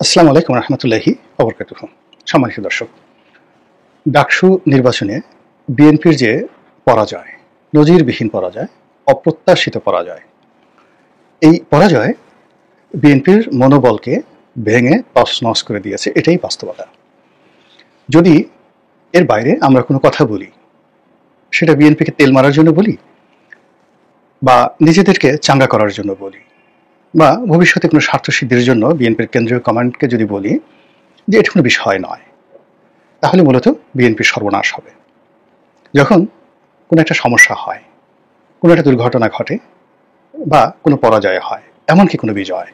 আসসালামু আলাইকুম রহমতুল্লাহি ওবরকাতুহু। সম্মানিত দর্শক, ডাকসু নির্বাচনে বিএনপির যে পরাজয়, নজিরবিহীন পরাজয়, অপ্রত্যাশিত পরাজয়, এই পরাজয় বিএনপির মনোবলকে ভেঙে তছনছ করে দিয়েছে, এটাই বাস্তবতা। যদি এর বাইরে আমরা কোনো কথা বলি, সেটা বিএনপিকে তেল মারার জন্য বলি, বা নিজেদেরকে চাঙ্গা করার জন্য বলি, বা ভবিষ্যতে কোনো স্বার্থসিদ্ধির জন্য বিএনপির কেন্দ্রীয় কমান্ডকে যদি বলি যে এটা কোনো বিষয় নয়, তাহলে মূলত বিএনপির সর্বনাশ হবে। যখন কোনো একটা সমস্যা হয়, কোনো একটা দুর্ঘটনা ঘটে, বা কোনো পরাজয় হয়, এমনকি কোনো বিজয়,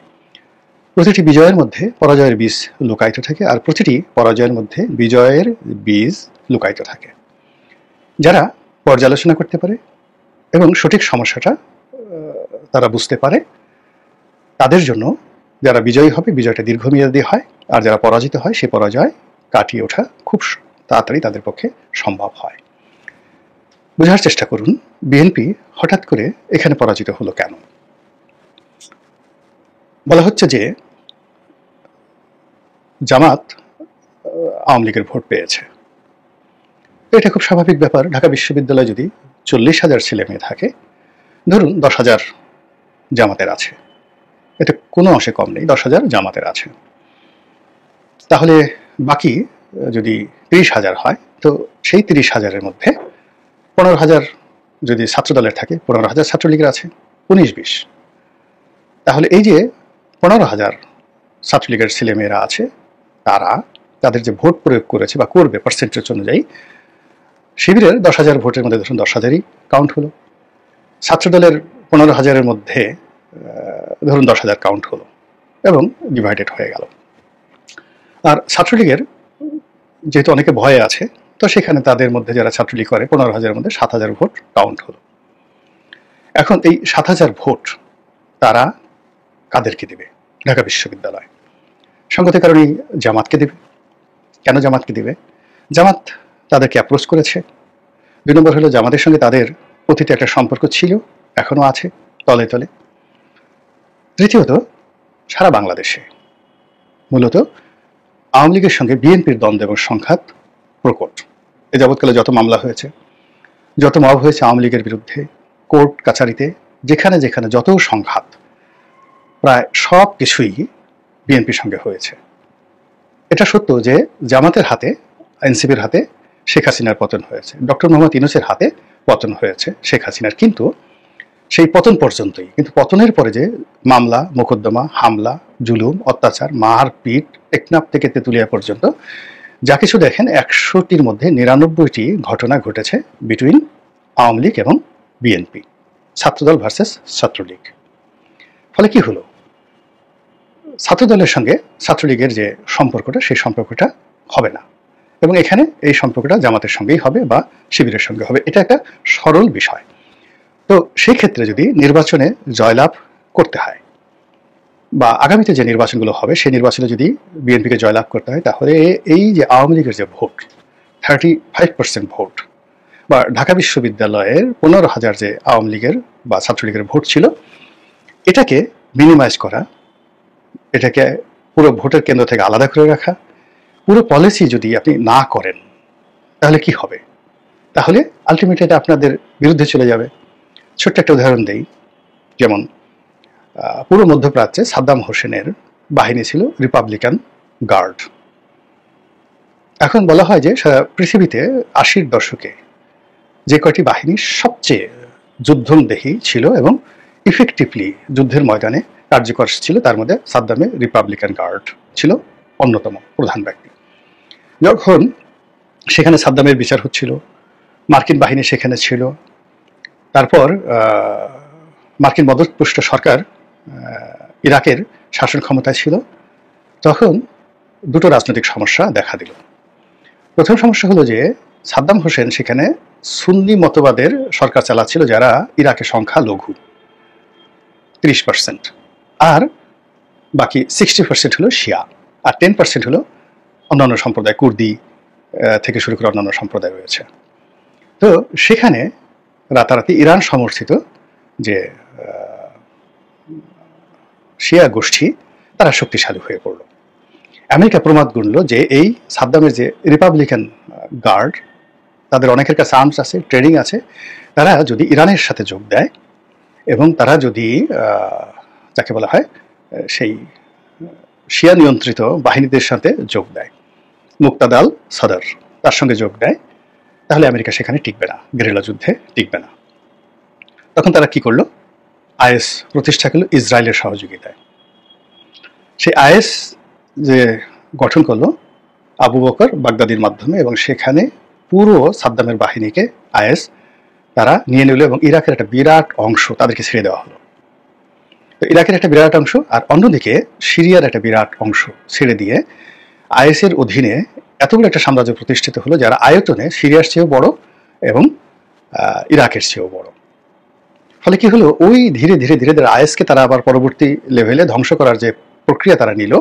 প্রতিটি বিজয়ের মধ্যে পরাজয়ের বীজ লুকায়িত থাকে, আর প্রতিটি পরাজয়ের মধ্যে বিজয়ের বীজ লুকায়িত থাকে। যারা পর্যালোচনা করতে পারে এবং সঠিক সমস্যাটা তারা বুঝতে পারে, তাদের জন্য যারা বিজয়ী হবে, বিজয়টা দীর্ঘমেয়াদী হয়, আর যারা পরাজিত হয় সেই পরাজয় কাটিয়ে ওঠা খুব তাড়াতাড়ি তাদের পক্ষে সম্ভব হয়। বোঝার চেষ্টা করুন, বিএনপি হঠাৎ করে এখানে পরাজিত হলো কেন। বলা হচ্ছে যে জামাত আওয়ামী লীগের ভোট পেয়েছে। এটা খুব স্বাভাবিক ব্যাপার। ঢাকা বিশ্ববিদ্যালয়ে যদি 40,000 ছেলে মেয়ে থাকে, ধরুন 10,000 জামাতের আছে, এটা কোনো অংশে কম নেই, 10,000 জামাতের আছে। তাহলে বাকি যদি 30,000 হয়, তো সেই 30,000-এর মধ্যে 15,000 যদি ছাত্রদলের থাকে, 15,000 ছাত্রলীগের আছে, 19-20। তাহলে এই যে 15,000 ছাত্রলীগের ছেলেমেয়েরা আছে, তারা তাদের যে ভোট প্রয়োগ করেছে বা করবে পার্সেন্টেজ অনুযায়ী, শিবিরের 10,000 ভোটের মধ্যে ধরুন 10,000-ই কাউন্ট হলো, ছাত্রদলের 15,000-এর মধ্যে ধরুন 10,000 কাউন্ট হলো এবং ডিভাইডেড হয়ে গেল। আর ছাত্রলীগের যেহেতু অনেকে ভয়ে আছে, তো সেখানে তাদের মধ্যে যারা ছাত্রলীগ করে 15,000-এর মধ্যে 7,000 ভোট কাউন্ট হলো। এখন এই 7,000 ভোট তারা কাদেরকে দেবে? ঢাকা বিশ্ববিদ্যালয় সঙ্গতের কারণেই জামাতকে দেবে। কেন জামাতকে দেবে? জামাত তাদেরকে অ্যাপ্রোচ করেছে। 2 নম্বর হলো, জামাতের সঙ্গে তাদের অতীতে একটা সম্পর্ক ছিল, এখনো আছে তলে তলে। তৃতীয়ত, সারা বাংলাদেশে মূলত আওয়ামী লীগের সঙ্গে বিএনপির দ্বন্দ্ব এবং সংঘাত প্রকট। এ যাবৎকালে যত মামলা হয়েছে, যত মব হয়েছে আওয়ামী লীগের বিরুদ্ধে কোর্ট কাছারিতে, যেখানে যেখানে যত সংঘাত, প্রায় সব কিছুই বিএনপির সঙ্গে হয়েছে। এটা সত্য যে জামাতের হাতে, এনসিপির হাতে শেখ হাসিনার পতন হয়েছে, ডক্টর মোহাম্মদ ইউনূসের হাতে পতন হয়েছে শেখ হাসিনার, কিন্তু সেই পতন পর্যন্তই। কিন্তু পতনের পরে যে মামলা, মোকদ্দমা, হামলা, জুলুম, অত্যাচার, মারপিট, টেকনাফ থেকে তেঁতুলিয়া পর্যন্ত যা কিছু দেখেন, 100-টির মধ্যে 99টি ঘটনা ঘটেছে বিটুইন আওয়ামী লীগ এবং বিএনপি, ছাত্রদল ভার্সেস ছাত্রলীগ। ফলে কি হলো? ছাত্রদলের সঙ্গে ছাত্রলীগের যে সম্পর্কটা, সেই সম্পর্কটা হবে না, এবং এখানে এই সম্পর্কটা জামাতের সঙ্গেই হবে বা শিবিরের সঙ্গে হবে। এটা একটা সরল বিষয়। তো সেই ক্ষেত্রে যদি নির্বাচনে জয়লাভ করতে হয়, বা আগামীতে যে নির্বাচনগুলো হবে সেই নির্বাচনে যদি বিএনপিকে জয়লাভ করতে হয়, তাহলে এই যে আওয়ামী লীগের যে ভোট, 35% ভোট, বা ঢাকা বিশ্ববিদ্যালয়ের 15,000 যে আওয়ামী লীগের বা ছাত্রলীগের ভোট ছিল, এটাকে মিনিমাইজ করা, এটাকে পুরো ভোটের কেন্দ্র থেকে আলাদা করে রাখা, পুরো পলিসি যদি আপনি না করেন, তাহলে কি হবে? তাহলে আলটিমেটলি এটা আপনাদের বিরুদ্ধে চলে যাবে। ছোট্ট একটা উদাহরণ দেই। যেমন পুরো মধ্যপ্রাচ্যে সাদ্দাম হোসেনের বাহিনী ছিল রিপাবলিকান গার্ড। এখন বলা হয় যে সারা পৃথিবীতে 80-র দশকে যে কয়টি বাহিনী সবচেয়ে যুদ্ধদেহী ছিল এবং ইফেক্টিভলি যুদ্ধের ময়দানে কার্যকর ছিল, তার মধ্যে সাদ্দামের রিপাবলিকান গার্ড ছিল অন্যতম প্রধান ব্যক্তি। যখন সেখানে সাদ্দামের বিচার হচ্ছিল, মার্কিন বাহিনী সেখানে ছিল, তারপর মার্কিন মদতপুষ্ট সরকার ইরাকের শাসন ক্ষমতায় ছিল, তখন দুটো রাজনৈতিক সমস্যা দেখা দিল। প্রথম সমস্যা হলো যে সাদ্দাম হোসেন সেখানে সুন্নি মতবাদের সরকার চালাচ্ছিল, যারা ইরাকের সংখ্যা লঘু 30%, আর বাকি 60% হলো শিয়া, আর 10% হলো অন্যান্য সম্প্রদায়, কুর্দি থেকে শুরু করে অন্যান্য সম্প্রদায় রয়েছে। তো সেখানে রাতারাতি ইরান সমর্থিত যে শিয়া গোষ্ঠী, তারা শক্তিশালী হয়ে পড়ল। আমেরিকা প্রমাদ গুনল যে এই সাদ্দামের যে রিপাবলিকান গার্ড, তাদের অনেকের কাছে আর্মস আছে, ট্রেনিং আছে, তারা যদি ইরানের সাথে যোগ দেয় এবং তারা যদি যাকে বলা হয় সেই শিয়া নিয়ন্ত্রিত বাহিনীদের সাথে যোগ দেয়, মুক্তাদা আল সাদর তার সঙ্গে যোগ দেয়, তাহলে আমেরিকা সেখানে টিকবে না, গেরিলা যুদ্ধে টিকবে না। তখন তারা কি করলো? আইএস প্রতিষ্ঠা করলো ইসরায়েলের সহযোগিতায়। সেই আইএস যে গঠন করলো আবু বকর বাগদাদির মাধ্যমে, এবং সেখানে পুরো সাদ্দামের বাহিনীকে আইএস তারা নিয়ে নিল এবং ইরাকের একটা বিরাট অংশ তাদেরকে ছেড়ে দেওয়া হলো। তো ইরাকের একটা বিরাট অংশ আর অন্যদিকে সিরিয়ার একটা বিরাট অংশ ছেড়ে দিয়ে আইএসের অধীনে এতগুলো একটা সাম্রাজ্য প্রতিষ্ঠিত হলো, যারা আয়তনে সিরিয়ার চেয়েও বড় এবং ইরাকের চেয়েও বড়। ফলে কি হলো, ওই ধীরে ধীরে ধীরে ধীরে আইএসকে তারা আবার পরবর্তী লেভেলে ধ্বংস করার যে প্রক্রিয়া তারা নিল,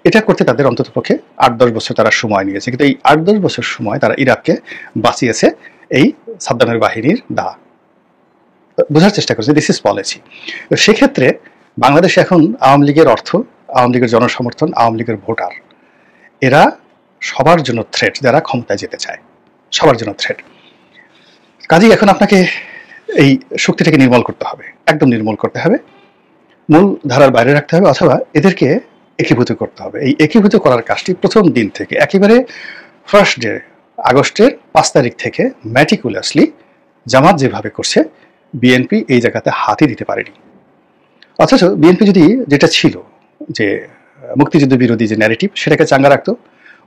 এটা করতে তাদের অন্তত পক্ষে ৮-১০ বছর তারা সময় নিয়েছে। কিন্তু এই ৮-১০ বছর সময় তারা ইরাককে বাঁচিয়েছে এই সাদ্দামের বাহিনীর দা। বোঝার চেষ্টা করছে, দিস ইজ পলিসি। তো সেক্ষেত্রে বাংলাদেশে এখন আওয়ামী লীগের অর্থ, আওয়ামী লীগের জনসমর্থন, আওয়ামী লীগের ভোটার, এরা সবার জন্য থ্রেট, যারা ক্ষমতায় যেতে চায় সবার জন্য থ্রেট। কাজেই এখন আপনাকে এই শক্তিটাকে নির্মূল করতে হবে, একদম নির্মূল করতে হবে, মূল ধারার বাইরে রাখতে হবে, অথবা এদেরকে একীভূত করতে হবে। এই একীভূত করার কাজটি প্রথম দিন থেকে একেবারে ফার্স্ট ডে আগস্টের ৫ তারিখ থেকে ম্যাটিকুলাসলি জামাত যেভাবে করছে, বিএনপি এই জায়গাতে হাতই দিতে পারেনি। অথচ বিএনপি যদি যেটা ছিল যে মুক্তিযুদ্ধ বিরোধী যে ন্যারেটিভ, সেটাকে চাঙ্গা রাখতো,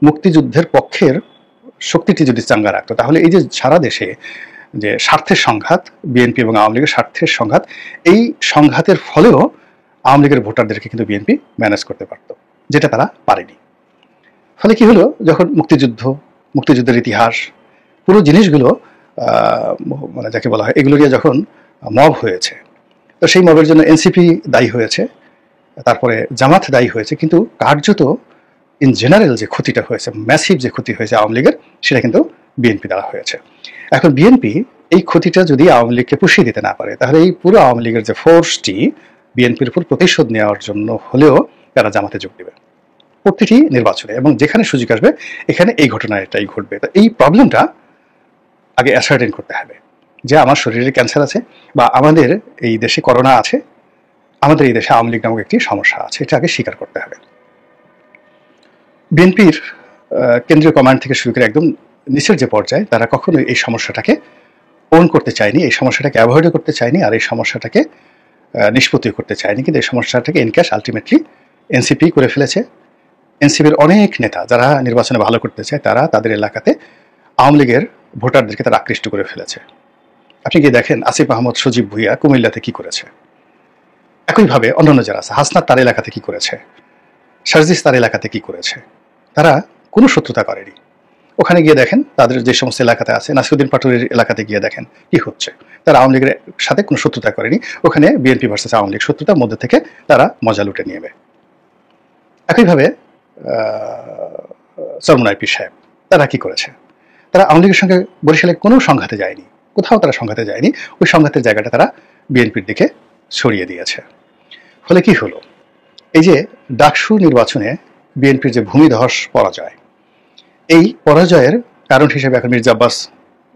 মুক্তিযুদ্ধের পক্ষের শক্তিটি যদি চাঙ্গা রাখতো, তাহলে এই যে সারা দেশে যে স্বার্থের সংঘাত, বিএনপি এবং আওয়ামী লীগের স্বার্থের সংঘাত, এই সংঘাতের ফলেও আওয়ামী লীগের ভোটারদেরকে কিন্তু বিএনপি ম্যানেজ করতে পারত, যেটা তারা পারেনি। ফলে কি হলো, যখন মুক্তিযুদ্ধের ইতিহাস, পুরো জিনিসগুলো মানে যাকে বলা হয় এগুলো নিয়ে যখন মব হয়েছে, তো সেই মবের জন্য এনসিপি দায়ী হয়েছে, তারপরে জামাত দায়ী হয়েছে, কিন্তু কার্যত ইন জেনারেল যে ক্ষতিটা হয়েছে, ম্যাসিভ যে ক্ষতি হয়েছে আওয়ামী লীগের, সেটা কিন্তু বিএনপি দ্বারা হয়েছে। এখন বিএনপি এই ক্ষতিটা যদি আওয়ামী লীগকে পুষিয়ে দিতে না পারে, তাহলে এই পুরো আওয়ামী লীগের যে ফোর্সটি বিএনপির উপর প্রতিশোধ নেওয়ার জন্য হলেও তারা জামাতে যোগ দেবে প্রতিটি নির্বাচনে, এবং যেখানে সুযোগ আসবে এখানে এই ঘটনাটাই ঘটবে। তো এই প্রবলেমটা আগে অ্যাসার্টেন করতে হবে যে আমার শরীরে ক্যান্সার আছে, বা আমাদের এই দেশে করোনা আছে, আমাদের এই দেশে আওয়ামী লীগ নামক একটি সমস্যা আছে, এটা আগে স্বীকার করতে হবে। বিএনপির কেন্দ্রীয় কমান্ড থেকে শুরু করে একদম নিচের যে পর্যায়ে, তারা কখনোই এই সমস্যাটাকে ওন করতে চায়নি, এই সমস্যাটাকে অ্যাভয়েড করতে চায়নি, আর এই সমস্যাটাকে নিষ্পত্তি করতে চায়নি। কিন্তু এই সমস্যাটাকে এনক্যাশ আলটিমেটলি এনসিপি করে ফেলেছে। এনসিপির অনেক নেতা যারা নির্বাচনে ভালো করতে চায়, তারা তাদের এলাকাতে আওয়ামী লীগের ভোটারদেরকে তারা আকৃষ্ট করে ফেলেছে। আপনি গিয়ে দেখেন আসিফ আহমদ, সজীব ভুইয়া কুমিল্লাতে কি করেছে, একইভাবে অন্যান্য যারা আছে, হাসনাত তার এলাকাতে কি করেছে, শারজিস তার এলাকাতে কি করেছে, তারা কোনো শত্রুতা করেনি। ওখানে গিয়ে দেখেন তাদের যে সমস্ত এলাকাতে আছে, নাসিরুদ্দিন পাটোয়ারির এলাকাতে গিয়ে দেখেন কি হচ্ছে, তারা আওয়ামী লীগের সাথে কোনো শত্রুতা করেনি। ওখানে বিএনপি ভার্সেস আওয়ামী লীগ শত্রুতার মধ্যে থেকে তারা মজা লুটে নিয়ে। একইভাবে চরমোনাই পীর সাহেব, তারা কি করেছে, তারা আওয়ামী লীগের সঙ্গে বরিশালে কোনো সংঘাতে যায়নি, কোথাও তারা সংঘাতে যায়নি, ওই সংঘাতের জায়গাটা তারা বিএনপির দিকে সরিয়ে দিয়েছে। ফলে কি হলো, এই যে ডাকসু নির্বাচনে বিএনপির যে ভূমিধস পরাজয়, এই পরাজয়ের কারণ হিসেবে এখন মির্জা আব্বাস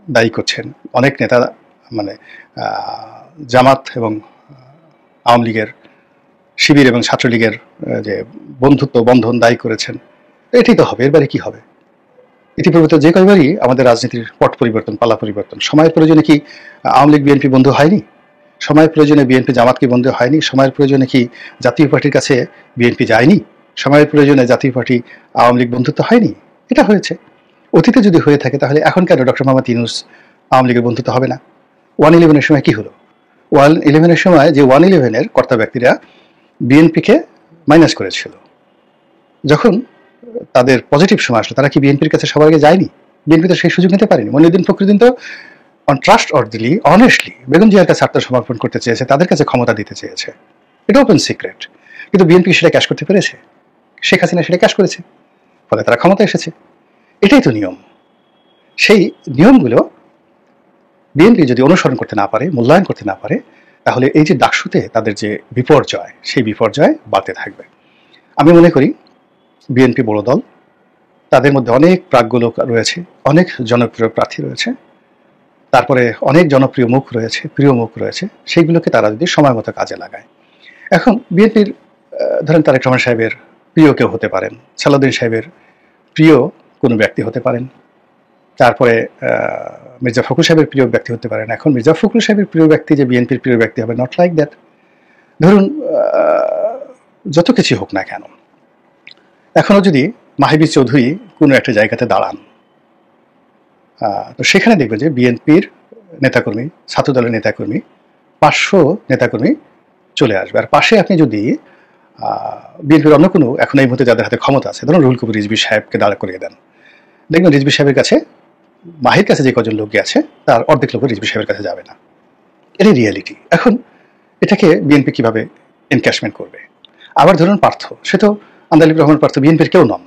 দায়ী করছেন, অনেক নেতা মানে জামাত এবং আওয়ামী লীগের, শিবির এবং ছাত্রলীগের যে বন্ধুত্ব বন্ধন দায়ী করেছেন। এটাই তো হবে, এরবারে কি হবে? ইতিপূর্বে তো যে কয়বারই আমাদের রাজনীতির পট পরিবর্তন, পালা পরিবর্তন, সময়ের প্রয়োজনে কি আওয়ামী লীগ বিএনপি বন্ধু হয়নি? সময়ের প্রয়োজনে বিএনপি জামাতকে বন্ধু হয়নি? সময়ের প্রয়োজনে কি জাতীয় পার্টির কাছে বিএনপি যায়নি? সময়ের প্রয়োজনে জাতীয় পার্টি আওয়ামী লীগ বন্ধুত্ব হয়নি? এটা হয়েছে। অতীতে যদি হয়ে থাকে, তাহলে এখন কেন ডক্টর মোহাম্মদ ইউনূস আওয়ামী লীগের বন্ধুত্ব হবে না? 111-এর সময় কি হলো? 111-এর সময় যে 111-এর কর্তা ব্যক্তিরা বিএনপিকে মাইনাস করেছিল, যখন তাদের পজিটিভ সময় আসলো, তারা কি বিএনপির কাছে সবার আগে যায়নি? বিএনপি তো সেই সুযোগ নিতে পারেনি। মনিউদ্দিন ফখরুদ্দিন তো অন ট্রাস্ট অর্দিলি অনেস্টলি বেগম জিয়ার কাছে আত্মসমর্পণ করতে চেয়েছে, তাদের কাছে ক্ষমতা দিতে চেয়েছে, এটা ওপেন সিক্রেট। কিন্তু বিএনপি সেটা ক্যাশ করতে পেরেছে? শেখ হাসিনা সেটা ক্যাশ করেছে, ফলে তারা ক্ষমতা এসেছে। এটাই তো নিয়ম। সেই নিয়মগুলো বিএনপি যদি অনুসরণ করতে না পারে, মূল্যায়ন করতে না পারে, তাহলে এই যে ডাকসুতে তাদের যে বিপর্যয়, সেই বিপর্যয় বাড়তে থাকবে। আমি মনে করি বিএনপি বড় দল, তাদের মধ্যে অনেক প্রাজ্ঞ লোক রয়েছে, অনেক জনপ্রিয় প্রার্থী রয়েছে, তারপরে অনেক জনপ্রিয় মুখ রয়েছে, প্রিয় মুখ রয়েছে, সেইগুলোকে তারা যদি সময় মতো কাজে লাগায়। এখন বিএনপির ধরেন তারেক রহমান সাহেবের প্রিয় কেউ হতে পারেন, সালাউদ্দিন সাহেবের প্রিয় কোনো ব্যক্তি হতে পারেন, তারপরে মির্জা ফখরুল সাহেবের প্রিয় ব্যক্তি হতে পারেন। এখন মির্জা ফখরুল সাহেবের প্রিয় ব্যক্তি যে বিএনপির প্রিয় ব্যক্তি হবে, নট লাইক দ্যাট। ধরুন যত কিছু হোক না কেন, এখনো যদি মাহিবুর চৌধুরী কোনো একটা জায়গাতে দাঁড়ান, তো সেখানে দেখবেন যে বিএনপির নেতাকর্মী, ছাত্রদলের নেতাকর্মী, 500 নেতাকর্মী চলে আসবে। আর পাশে আপনি যদি বিএনপির অন্য কোনো এখন এই মুহূর্তে যাদের হাতে ক্ষমতা আছে, ধরুন রুহুল কবির রিজভী সাহেবকে দাঁড়া করিয়ে দেন, দেখবেন রিজভী সাহেবের কাছে, মাহির কাছে যে কজন লোক আছে তার অর্ধেক লোক রিজভী সাহেবের কাছে যাবে না। এটাই রিয়ালিটি। এখন এটাকে বিএনপি কিভাবে এনক্যাশমেন্ট করবে? আবার ধরুন পার্থ, সে তো আন্দালিব রহমান পার্থ বিএনপির কেউ নন,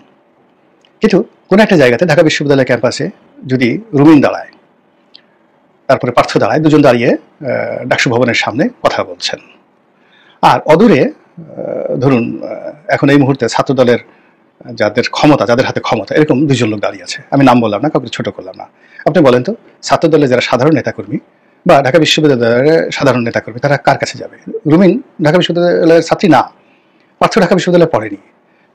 কিন্তু কোনো একটা জায়গাতে ঢাকা বিশ্ববিদ্যালয় ক্যাম্পাসে যদি রুমিন দাঁড়ায়, তারপরে পার্থ দাঁড়ায়, দুজন দাঁড়িয়ে ডাকসু ভবনের সামনে কথা বলছেন, আর অদূরে ধরুন এখন এই মুহূর্তে ছাত্রদলের যাদের ক্ষমতা, যাদের হাতে ক্ষমতা, এরকম দুজন লোক দাঁড়িয়ে আছে, আমি নাম বললাম না, কাউকে ছোট করলাম না। আপনি বলেন তো, ছাত্রদলের যারা সাধারণ নেতাকর্মী বা ঢাকা বিশ্ববিদ্যালয়ের সাধারণ নেতাকর্মী, তারা কার কাছে যাবে? রুমিন ঢাকা বিশ্ববিদ্যালয়ের ছাত্রী না, পার্থ ঢাকা বিশ্ববিদ্যালয়ে পড়েনি,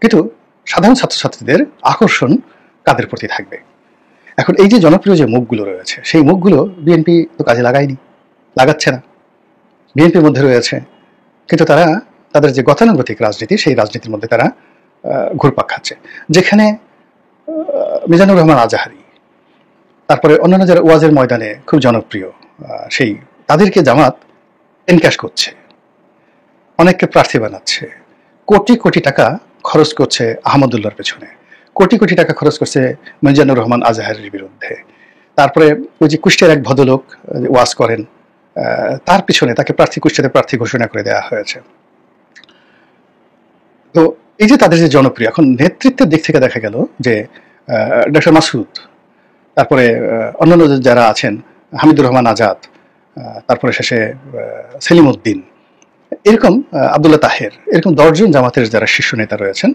কিন্তু সাধারণ ছাত্রছাত্রীদের আকর্ষণ কাদের প্রতি থাকবে? এখন এই যে জনপ্রিয় যে মুখগুলো রয়েছে, সেই মুখগুলো বিএনপি তো কাজে লাগায়নি, লাগাচ্ছে না। বিএনপির মধ্যে রয়েছে, কিন্তু তারা তাদের যে গতানুগতিক রাজনীতি, সেই রাজনীতির মধ্যে তারা ঘুরপাক খাচ্ছে। যেখানে মিজানুর রহমান আজাহারি, তারপরে অন্যান্য যারা ওয়াজের ময়দানে খুব জনপ্রিয়, সেই তাদেরকে জামাত এনক্যাশ করছে, অনেককে প্রার্থী বানাচ্ছে, কোটি কোটি টাকা খরচ করছে আহমদুল্লাহর পেছনে, কোটি কোটি টাকা খরচ করছে মিজানুর রহমান আজাহারির বিরুদ্ধে। তারপরে ওই যে কুষ্টিয়ার এক ভদ্রলোক ওয়াজ করেন, তার পিছনে তাকে কুষ্টিয়াতে প্রার্থী ঘোষণা করে দেওয়া হয়েছে। তো এই যে তাদের যে জনপ্রিয়, এখন নেতৃত্বের দিক থেকে দেখা গেল যে ডক্টর মাসুদ, তারপরে অন্যান্য যারা আছেন, হামিদুর রহমান আজাদ, তারপরে শেষে সেলিম উদ্দিন, এরকম আব্দুল্লাহ তাহের, এরকম 10 জন জামাতের যারা শীর্ষ নেতা রয়েছেন,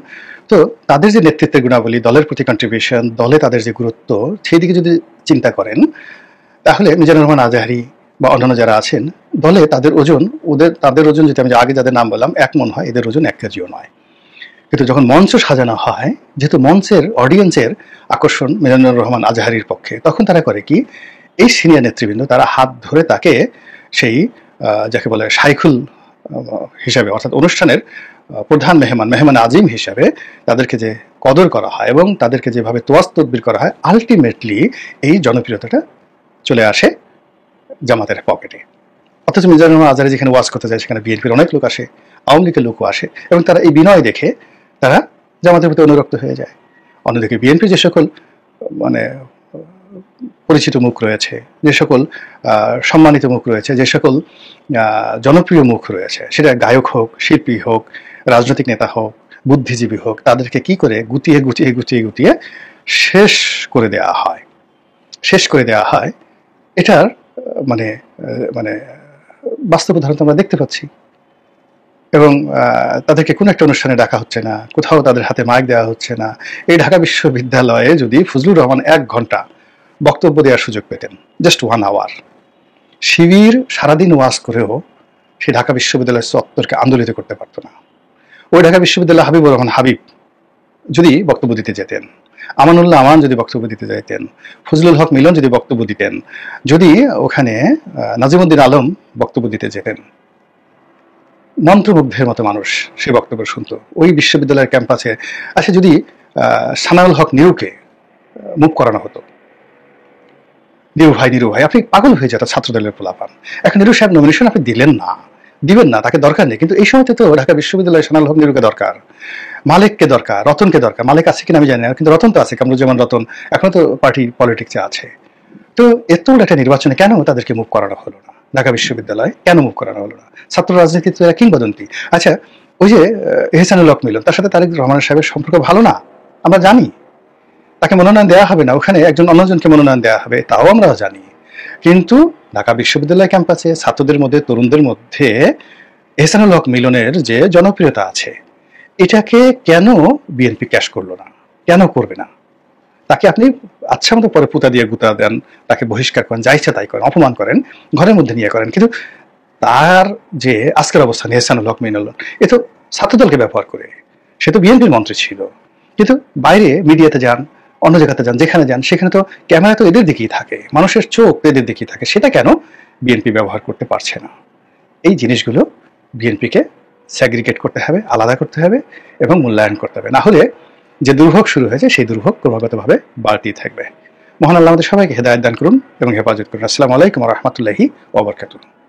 তো তাদের যে নেতৃত্বের গুণাবলী, দলের প্রতি কন্ট্রিবিউশন, দলে তাদের যে গুরুত্ব, সেই দিকে যদি চিন্তা করেন, তাহলে মিজানুর রহমান আজাহারি বা অন্যান্য যারা আছেন দলে, তাদের ওজন যদি আমি আগে যাদের নাম বললাম 1 মণ হয়, এদের ওজন 1 কেজিও নয়। কিন্তু যখন মঞ্চ সাজানো হয়, যেহেতু মঞ্চের অডিয়েন্সের আকর্ষণ মিজানুর রহমান আজাহারির পক্ষে, তখন তারা করে কি, এই সিনিয়র নেতৃবৃন্দ তারা হাত ধরে তাকে সেই যাকে বলে শাইখুল হিসাবে, অর্থাৎ অনুষ্ঠানের প্রধান মেহমান আজিম হিসাবে তাদেরকে যে কদর করা হয় এবং তাদেরকে যেভাবে তোয়াজ তদবির করা হয়, আলটিমেটলি এই জনপ্রিয়তাটা চলে আসে জামাতের পকেটে। অথচ মিজানুর রহমান আজাহারি যেখানে ওয়াজ করতে যায়, সেখানে বিএনপির অনেক লোক আসে, আওয়ামী লীগের লোকও আসে, এবং তারা এই বিনয় দেখে তারা জামাতের প্রতি অনুরক্ত হয়ে যায়। অন্যদিকে বিএনপির যে সকল মানে পরিচিত মুখ রয়েছে, যে সকল সম্মানিত মুখ রয়েছে, যে সকল জনপ্রিয় মুখ রয়েছে, সেটা গায়ক হোক, শিল্পী হোক, রাজনৈতিক নেতা হোক, বুদ্ধিজীবী হোক, তাদেরকে কি করে গুটিয়ে গুটিয়ে গুটিয়ে গুটিয়ে শেষ করে দেওয়া হয়, এটার মানে মানে বাস্তব উদাহরণ আমরা দেখতে পাচ্ছি। এবং তাদেরকে কোনো একটা অনুষ্ঠানে ডাকা হচ্ছে না, কোথাও তাদের হাতে মাইক দেওয়া হচ্ছে না। এই ঢাকা বিশ্ববিদ্যালয়ে যদি ফজলুর রহমান 1 ঘন্টা বক্তব্য দেওয়ার সুযোগ পেতেন, জাস্ট 1 আওয়ার, শিবির সারাদিন ওয়াজ করেও সেই ঢাকা বিশ্ববিদ্যালয়ের চত্বরকে আন্দোলিত করতে পারতো না। ওই ঢাকা বিশ্ববিদ্যালয় হাবিবুর রহমান হাবিব যদি বক্তব্য দিতে যেতেন, আমানুল্লাহ আমান যদি বক্তব্য দিতে যেতেন, ফজলুল হক মিলন যদি বক্তব্য দিতেন, যদি ওখানে নাজিমুদ্দিন আলম বক্তব্য দিতে যেতেন, মন্ত্রমুগ্ধের মতো মানুষ সে বক্তব্য শুনতো। ওই বিশ্ববিদ্যালয়ের ক্যাম্পাসে আসে যদি সানাউল হক নিরুকে মুভ করানো হতো, নিরু ভাই, আপনি পাগল হয়ে যেত ছাত্রদলের পোলাপান। এখন নিরু সাহেব নমিনেশন আপনি দিবেন না, তাকে দরকার নেই। কিন্তু এই সময়তে তো ঢাকা বিশ্ববিদ্যালয়ে সানাউল হক নিরুকে দরকার, মালিককে দরকার, রতনকে দরকার। মালিক আছে কিনা আমি জানি না, কিন্তু রতন তো আছে, কামরুজ্জামান রতন এখনো তো পার্টি পলিটিক্সে আছে। তো এত একটা নির্বাচনে কেন তাদেরকে মুভ করানো হলো না? ঢাকা বিশ্ববিদ্যালয় কেন মুভ করানো হলো না? ছাত্র রাজনীতিতে এরা কিংবদন্তি। আচ্ছা, ওই যে এহসানুল হক মিলন, তার সাথে তারেক রহমান সাহেবের সম্পর্ক ভালো না, আমরা জানি। তাকে মনোনয়ন দেওয়া হবে না, ওখানে একজন অন্যজনকে মনোনয়ন দেওয়া হবে, তাও আমরা জানি। কিন্তু ঢাকা বিশ্ববিদ্যালয় ক্যাম্পাসে ছাত্রদের মধ্যে, তরুণদের মধ্যে এহসানুল হক মিলনের যে জনপ্রিয়তা আছে, এটাকে কেন বিএনপি ক্যাশ করলো না, কেন করবে না? তাকে আপনি আচ্ছা মতো পরে পুঁতা দিয়ে গুতা দেন, তাকে বহিষ্কার করেন, যা ইচ্ছা তাই করেন, অপমান করেন, ঘরের মধ্যে নিয়ে করেন, কিন্তু তার যে আজকের অবস্থান এহসানুল হক মিনুল্লাহ, এ তো ছাত্রদলকে ব্যবহার করে, সে তো বিএনপির মন্ত্রী ছিল, কিন্তু বাইরে মিডিয়াতে যান, অন্য জায়গাতে যান, যেখানে যান সেখানে তো ক্যামেরা তো এদের দিকেই থাকে, মানুষের চোখ এদের দিকেই থাকে, সেটা কেন বিএনপি ব্যবহার করতে পারছে না? এই জিনিসগুলো বিএনপিকে স্যাগ্রিগেট করতে হবে, আলাদা করতে হবে এবং মূল্যায়ন করতে হবে, না হলে যে দুর্ভোগ শুরু হয়েছে সেই দুর্ভোগ ক্রমাগতভাবে বাড়তেই থাকবে। মহান আল্লাহ আমাদের সবাইকে হেদায়েত দান করুন এবং হেফাজত করুন। আসসালামু আলাইকুম ওয়া রাহমাতুল্লাহি ওয়া বারাকাতুহু।